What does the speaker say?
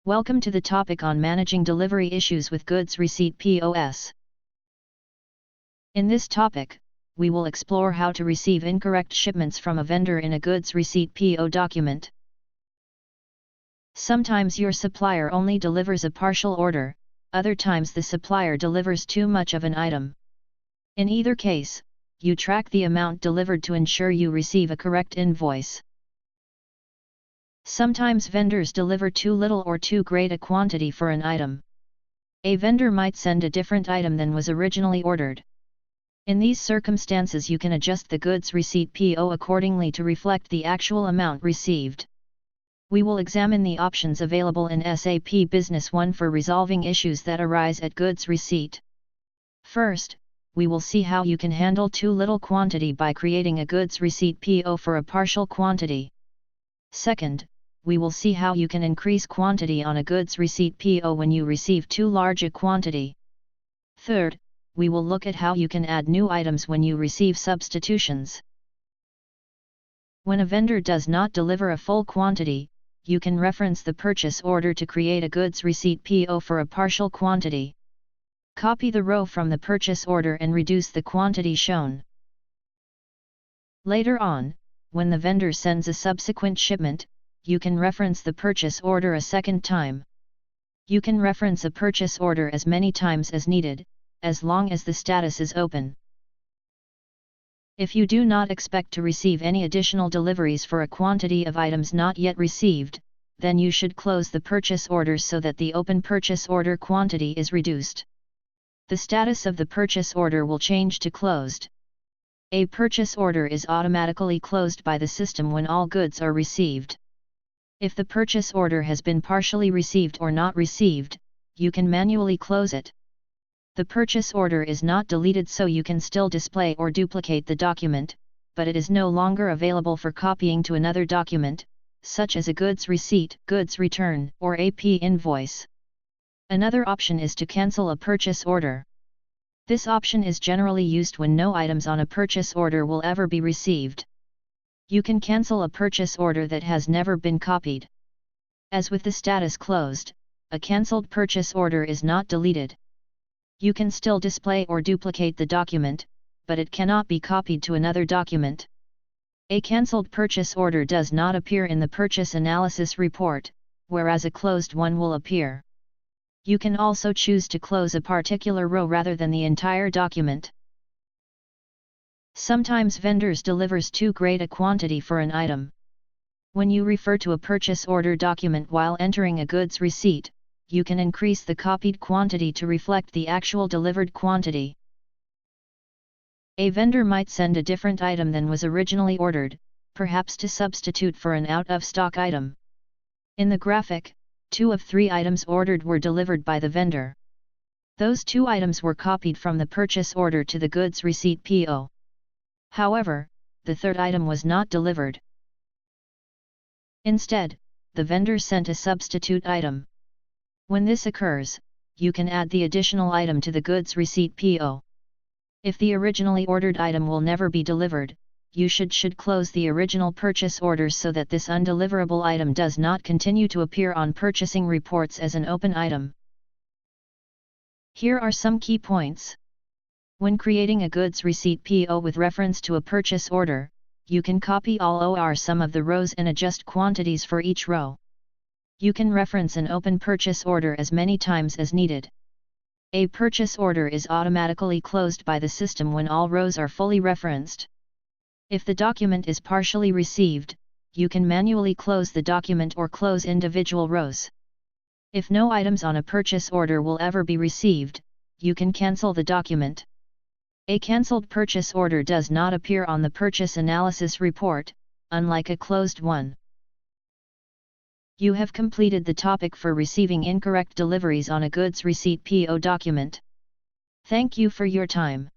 Welcome to the topic on managing delivery issues with Goods Receipt POs. In this topic, we will explore how to receive incorrect shipments from a vendor in a Goods Receipt PO document. Sometimes your supplier only delivers a partial order, other times the supplier delivers too much of an item. In either case, you track the amount delivered to ensure you receive a correct invoice. Sometimes vendors deliver too little or too great a quantity for an item. A vendor might send a different item than was originally ordered. In these circumstances, you can adjust the Goods Receipt PO accordingly to reflect the actual amount received. We will examine the options available in SAP Business One for resolving issues that arise at goods receipt. First, we will see how you can handle too little quantity by creating a Goods Receipt PO for a partial quantity. Second, we will see how you can increase quantity on a Goods Receipt PO when you receive too large a quantity. Third, we will look at how you can add new items when you receive substitutions. When a vendor does not deliver a full quantity, you can reference the purchase order to create a Goods Receipt PO for a partial quantity. Copy the row from the purchase order and reduce the quantity shown. Later on, when the vendor sends a subsequent shipment, you can reference the purchase order a second time. You can reference a purchase order as many times as needed, as long as the status is open. If you do not expect to receive any additional deliveries for a quantity of items not yet received, then you should close the purchase order so that the open purchase order quantity is reduced. The status of the purchase order will change to closed. A purchase order is automatically closed by the system when all goods are received. If the purchase order has been partially received or not received, you can manually close it. The purchase order is not deleted, so you can still display or duplicate the document, but it is no longer available for copying to another document, such as a goods receipt, goods return, or AP invoice. Another option is to cancel a purchase order. This option is generally used when no items on a purchase order will ever be received. You can cancel a purchase order that has never been copied. As with the status closed, a cancelled purchase order is not deleted. You can still display or duplicate the document, but it cannot be copied to another document. A cancelled purchase order does not appear in the purchase analysis report, whereas a closed one will appear. You can also choose to close a particular row rather than the entire document. Sometimes vendors delivers too great a quantity for an item. When you refer to a purchase order document while entering a goods receipt, you can increase the copied quantity to reflect the actual delivered quantity. A vendor might send a different item than was originally ordered, perhaps to substitute for an out-of-stock item. In the graphic, 2 of 3 items ordered were delivered by the vendor. Those 2 items were copied from the purchase order to the Goods Receipt PO. However, the third item was not delivered. Instead, the vendor sent a substitute item. When this occurs, you can add the additional item to the Goods Receipt PO. If the originally ordered item will never be delivered, you should close the original purchase order so that this undeliverable item does not continue to appear on purchasing reports as an open item. Here are some key points. When creating a Goods Receipt PO with reference to a purchase order, you can copy all or some of the rows and adjust quantities for each row. You can reference an open purchase order as many times as needed. A purchase order is automatically closed by the system when all rows are fully referenced. If the document is partially received, you can manually close the document or close individual rows. If no items on a purchase order will ever be received, you can cancel the document. A cancelled purchase order does not appear on the purchase analysis report, unlike a closed one. You have completed the topic for receiving incorrect deliveries on a Goods Receipt PO document. Thank you for your time.